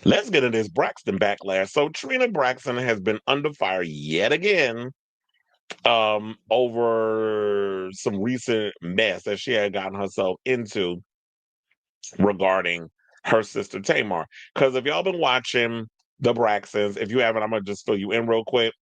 Let's get into this Braxton backlash. So Trina Braxton has been under fire yet again over some recent mess that she had gotten herself into regarding her sister Tamar. Because if y'all been watching the Braxtons, if you haven't, I'm gonna just fill you in real quick.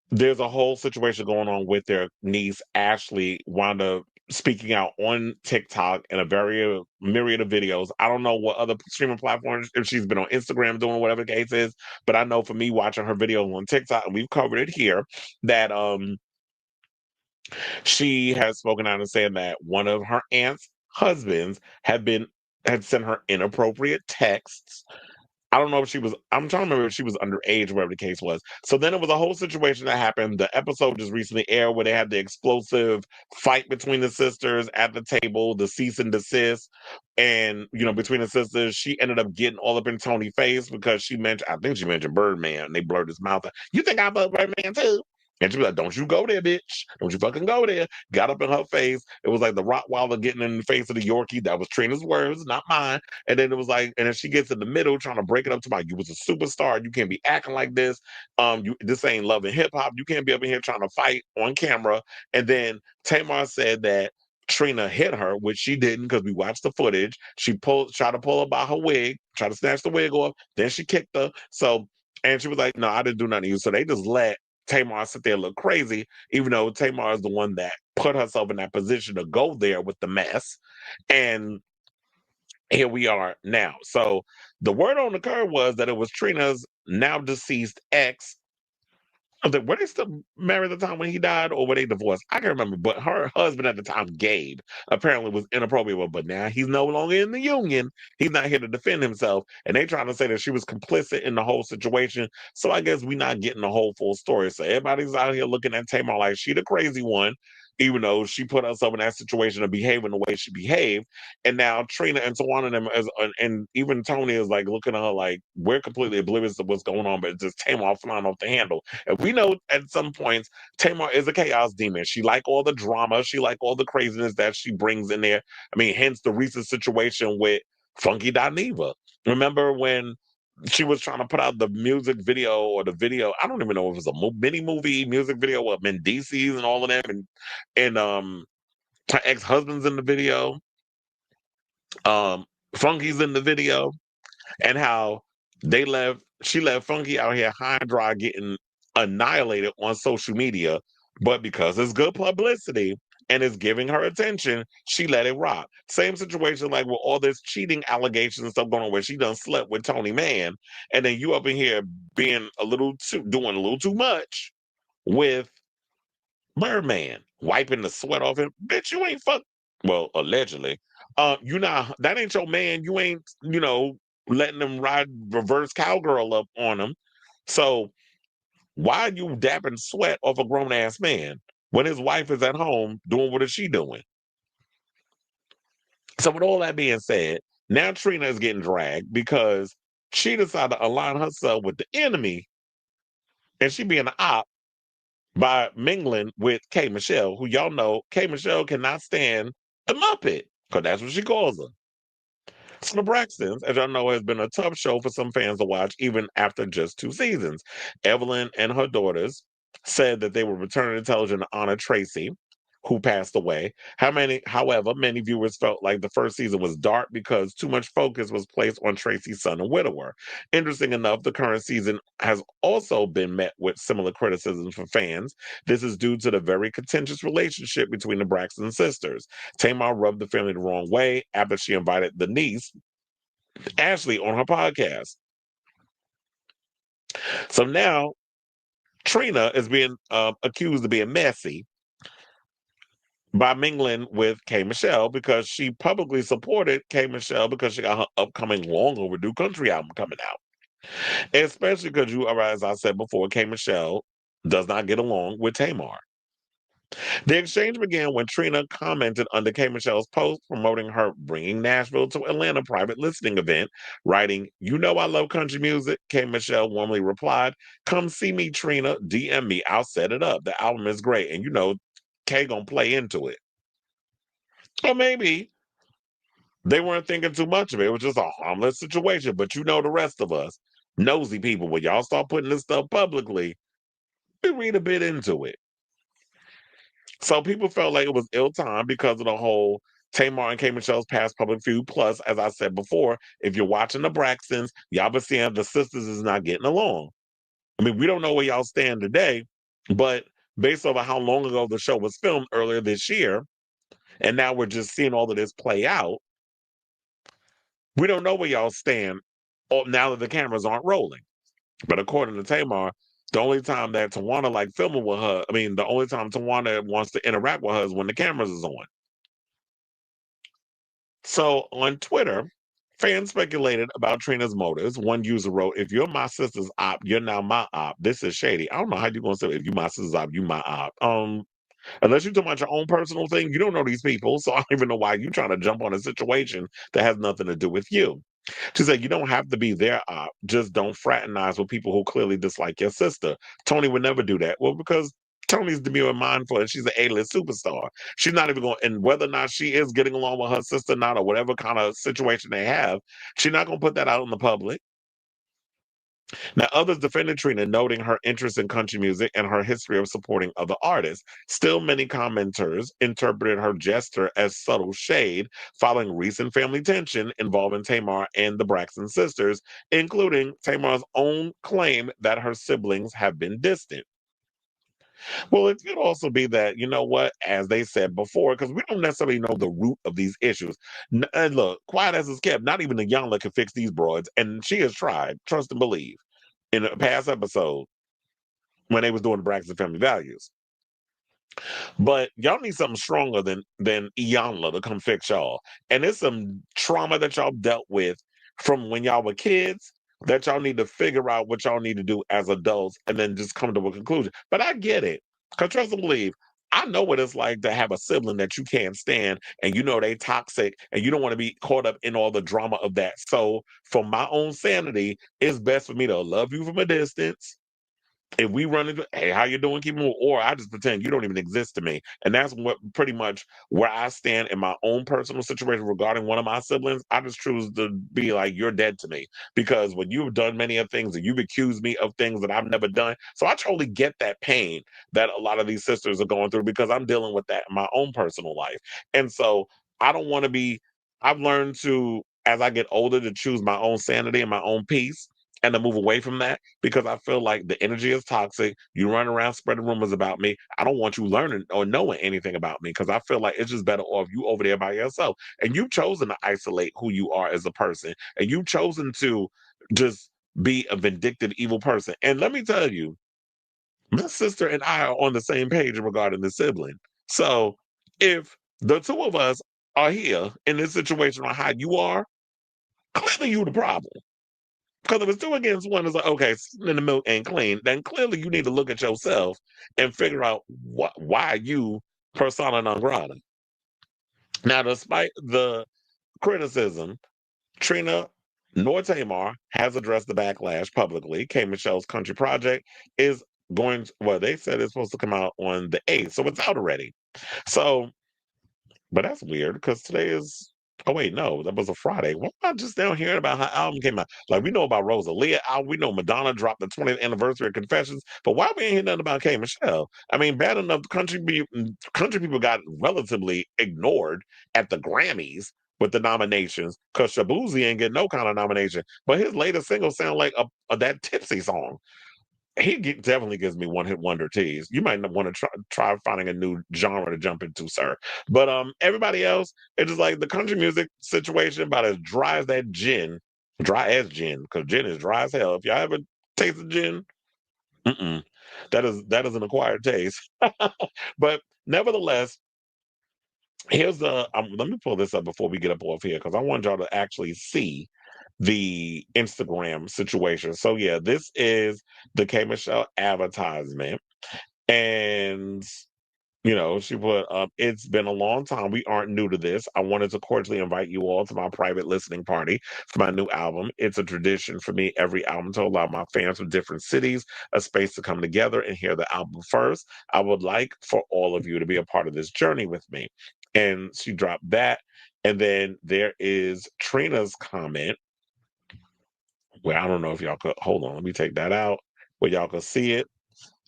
There's a whole situation going on with their niece Ashley wound up speaking out on TikTok in a very myriad of videos. I don't know what other streaming platforms, if she's been on Instagram doing whatever the case is, but I know for me watching her videos on TikTok, and we've covered it here, that she has spoken out and said that one of her aunt's husbands had sent her inappropriate texts. I don't know if she was, I'm trying to remember if she was underage, whatever the case was. So then it was a whole situation that happened. The episode just recently aired where they had the explosive fight between the sisters at the table, the cease and desist. And, between the sisters, she ended up getting all up in Tony's face because I think she mentioned Birdman. And they blurred his mouth out. You think I love Birdman too? And she be like, don't you go there, bitch. Don't you fucking go there. Got up in her face. It was like the Rottweiler getting in the face of the Yorkie. That was Trina's words, not mine. And then it was like, and then she gets in the middle trying to break it up to my, you was a superstar. You can't be acting like this. This ain't love and hip hop. You can't be up in here trying to fight on camera. And then Tamar said that Trina hit her, which she didn't because we watched the footage. She tried to pull her by her wig, tried to snatch the wig off. Then she kicked her. So, and she was like, no, I didn't do nothing to you. So they just let Tamar sit there and look crazy, even though Tamar is the one that put herself in that position to go there with the mess. And here we are now. So the word on the curve was that it was Trina's now deceased ex. Were they still married at the time when he died, or were they divorced? I can't remember. But her husband at the time, Gabe, apparently was inappropriate. But now he's no longer in the union. He's not here to defend himself. And they trying to say that she was complicit in the whole situation. So I guess we're not getting the whole full story. So everybody's out here looking at Tamar like she the crazy one, even though she put herself in that situation of behaving the way she behaved. And now Trina and Tawana and them, and even Tony is like looking at her like we're completely oblivious to what's going on, but it's just Tamar flying off the handle. And we know at some points Tamar is a chaos demon. She like all the drama, she like all the craziness that she brings in there. I mean, hence the recent situation with Funky Dineva. Remember when she was trying to put out the music video or the video? I don't even know if it was a mini movie music video of Mendices and all of them, and her ex-husband's in the video, Funky's in the video, and how she left Funky out here high and dry getting annihilated on social media, but because it's good publicity and it's giving her attention, she let it rock. Same situation like with all this cheating allegations and stuff going on where she done slept with Tony Mann, and then you up in here being doing a little too much with Birdman, wiping the sweat off him. Bitch, you ain't fuck. Well, allegedly. That ain't your man. You ain't, letting them ride reverse cowgirl up on him. So why are you dapping sweat off a grown ass man when his wife is at home doing what is she doing? So with all that being said, now Trina is getting dragged because she decided to align herself with the enemy and she being an op by mingling with K. Michelle, who y'all know K. Michelle cannot stand a Muppet, because that's what she calls her. So the Braxtons, as y'all know, has been a tough show for some fans to watch, even after just 2 seasons. Evelyn and her daughters said that they were returning intelligent to honor Tracy, who passed away. However, many viewers felt like the first season was dark because too much focus was placed on Tracy's son and widower. Interesting enough, the current season has also been met with similar criticisms from fans. This is due to the very contentious relationship between the Braxton sisters. Tamar rubbed the family the wrong way after she invited the niece, Ashley, on her podcast. So now Trina is being accused of being messy by mingling with K. Michelle because she publicly supported K. Michelle because she got her upcoming long overdue country album coming out. Especially because as I said before, K. Michelle does not get along with Tamar. The exchange began when Trina commented under K. Michelle's post promoting her Bringing Nashville to Atlanta private listening event, writing, "You know I love country music." K. Michelle warmly replied, "Come see me, Trina. DM me. I'll set it up. The album is great." And K gonna play into it. Or maybe They weren't thinking too much of it. It was just a harmless situation. But you know the rest of us, nosy people, when y'all start putting this stuff publicly, we read a bit into it. So people felt like it was ill-timed because of the whole Tamar and K. Michelle's past public feud. Plus, as I said before, if you're watching the Braxtons, y'all been seeing the sisters is not getting along. I mean, we don't know where y'all stand today, but based on how long ago the show was filmed earlier this year, and now we're just seeing all of this play out, we don't know where y'all stand now that the cameras aren't rolling. But according to Tamar, the only time that Tawana like filming with her, I mean, the only time Tawana wants to interact with her is when the cameras is on. So on Twitter, fans speculated about Trina's motives. One user wrote, "If you're my sister's op, you're now my op. This is shady." I don't know how you gonna say if you my sister's op, you my op. Unless you're talking about your own personal thing, you don't know these people, so I don't even know why you're trying to jump on a situation that has nothing to do with you. She said, "You don't have to be their op. Just don't fraternize with people who clearly dislike your sister." Tony would never do that. Well, because Tony's demure and mindful, and she's an A-list superstar. She's not even going, and whether or not she is getting along with her sister, or not, or whatever kind of situation they have, she's not going to put that out in the public. Now, others defended Trina, noting her interest in country music and her history of supporting other artists. Still, many commenters interpreted her gesture as subtle shade following recent family tension involving Tamar and the Braxton sisters, including Tamar's own claim that her siblings have been distant. Well, it could also be that, you know what, as they said before, because we don't necessarily know the root of these issues. And look, quiet as it's kept, not even the Yonla can fix these broads, and she has tried, trust and believe, in a past episode when they was doing the Braxton Family Values. But y'all need something stronger than Iyanla to come fix y'all. And it's some trauma that y'all dealt with from when y'all were kids that y'all need to figure out what y'all need to do as adults and then just come to a conclusion. But I get it. Because trust and believe, I know what it's like to have a sibling that you can't stand and you know they toxic and you don't want to be caught up in all the drama of that. So for my own sanity, it's best for me to love you from a distance. If we run into, hey, how you doing? Keep moving, or I just pretend you don't even exist to me, and that's what pretty much where I stand in my own personal situation regarding one of my siblings. I just choose to be like, you're dead to me, because when you've done many of things and you've accused me of things that I've never done, so I totally get that pain that a lot of these sisters are going through because I'm dealing with that in my own personal life, and so I don't want to be. I've learned to, as I get older, to choose my own sanity and my own peace and to move away from that because I feel like the energy is toxic. You run around spreading rumors about me. I don't want you learning or knowing anything about me because I feel like it's just better off you over there by yourself. And you've chosen to isolate who you are as a person, and you've chosen to just be a vindictive, evil person. And let me tell you, my sister and I are on the same page regarding the sibling. So if the two of us are here in this situation on how you are, clearly you the problem. Because if it's two against one, it's like, okay, sitting in the milk ain't clean. Then clearly you need to look at yourself and figure out why you persona non grata. Now, despite the criticism, Trina nor Tamar has addressed the backlash publicly. K. Michelle's country project is going, well, they said it's supposed to come out on the 8th, so it's out already. So but that's weird because today is. Oh wait, no, that was a Friday. Why am I just now hearing about how album came out? Like we know about Rosalia album, we know Madonna dropped the 20th anniversary of Confessions, but why we ain't hearing nothing about K Michelle? I mean, bad enough country people got relatively ignored at the Grammys with the nominations because Shabuzi ain't get no kind of nomination. But his latest single sound like that Tipsy song. Definitely gives me one hit wonder tease. You might not want to try finding a new genre to jump into, sir. But everybody else, it's just like the country music situation about as dry as that gin, dry as gin, because gin is dry as hell. If y'all ever tasted gin, mm-mm, that is an acquired taste. But nevertheless, here's the. Let me pull this up before we get up off here because I want y'all to actually see the Instagram situation. So yeah, this is the K Michelle advertisement. And she put up, "It's been a long time. We aren't new to this. I wanted to cordially invite you all to my private listening party for my new album. It's a tradition for me every album to allow my fans from different cities a space to come together and hear the album first. I would like for all of you to be a part of this journey with me." And she dropped that. And then there is Trina's comment, where I don't know if y'all could hold on, let me take that out, where y'all can see it,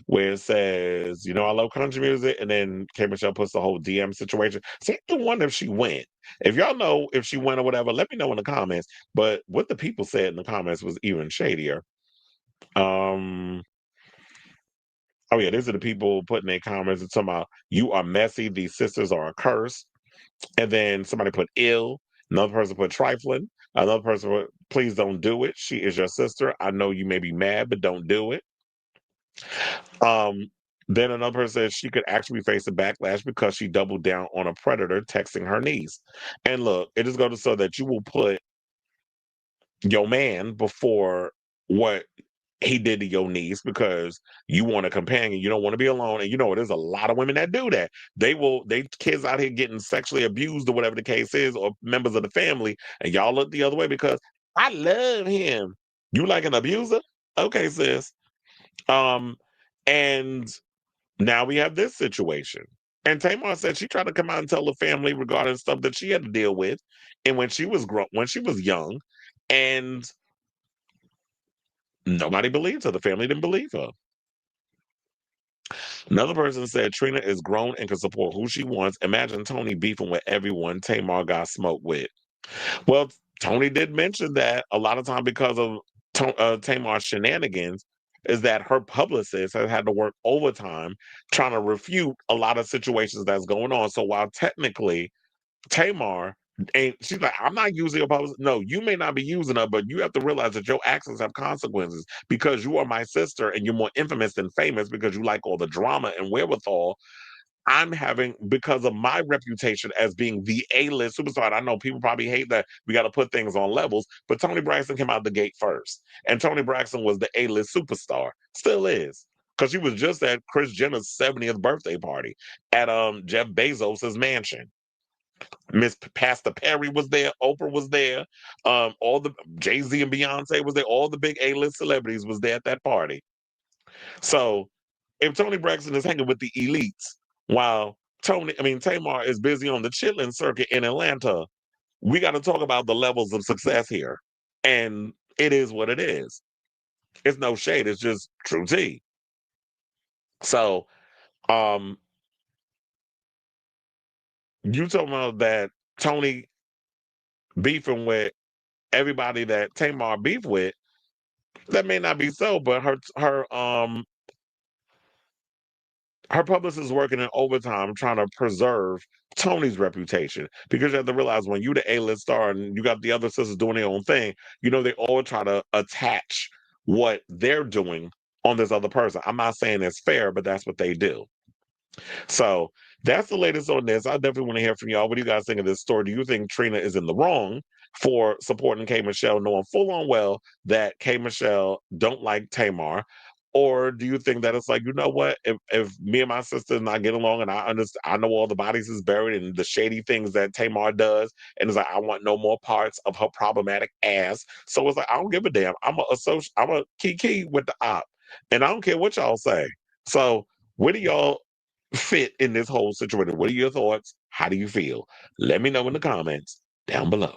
where it says, I love country music, and then K Michelle puts the whole DM situation. See, I wonder if she went. If y'all know if she went or whatever, let me know in the comments. But what the people said in the comments was even shadier. Um, oh yeah, these are the people putting their comments and talking about you are messy, these sisters are a curse. And then somebody put ill, another person put trifling, another person put, please don't do it. She is your sister. I know you may be mad, but don't do it. Um, then another person says she could actually face a backlash because she doubled down on a predator texting her niece. And look, it is going to show that you will put your man before what he did to your niece because you want a companion. You don't want to be alone. And there's a lot of women that do that. They kids out here getting sexually abused or whatever the case is, or members of the family, and y'all look the other way because I love him. You like an abuser? Okay, sis. Um, and now we have this situation. And Tamar said she tried to come out and tell the family regarding stuff that she had to deal with, and when she was young, and nobody believed her. The family didn't believe her. Another person said Trina is grown and can support who she wants. Imagine Tony beefing with everyone Tamar got smoked with. Well, Tony did mention that a lot of time because of Tamar's shenanigans is that her publicist has had to work overtime trying to refute a lot of situations that's going on. So while technically Tamar ain't, she's like, I'm not using a publicist. No, you may not be using her, but you have to realize that your actions have consequences because you are my sister and you're more infamous than famous because you like all the drama and wherewithal I'm having because of my reputation as being the A-list superstar. And I know people probably hate that we got to put things on levels, but Tony Braxton came out the gate first. And Tony Braxton was the A-list superstar. Still is. Because she was just at Kris Jenner's 70th birthday party at Jeff Bezos's mansion. Miss Pastor Perry was there, Oprah was there, all the Jay-Z and Beyonce was there, all the big A-list celebrities was there at that party. So if Tony Braxton is hanging with the elites while Tamar is busy on the chitlin circuit in Atlanta, we got to talk about the levels of success here. And it is what it is. It's no shade, it's just true tea. So um you talking about that Tony beefing with everybody that Tamar beef with, that may not be so, but her publicist is working in overtime trying to preserve Tony's reputation because you have to realize when you the A-list star and you got the other sisters doing their own thing, they all try to attach what they're doing on this other person. I'm not saying it's fair, but that's what they do. So that's the latest on this. I definitely want to hear from y'all. What do you guys think of this story? Do you think Trina is in the wrong for supporting K Michelle, knowing full on well that K Michelle don't like Tamar? Or do you think that it's like, you know what? If me and my sister not get along and I understand, I know all the bodies is buried and the shady things that Tamar does, and it's like I want no more parts of her problematic ass. So it's like I don't give a damn. I'm a key with the op, and I don't care what y'all say. So where do y'all fit in this whole situation? What are your thoughts? How do you feel? Let me know in the comments down below.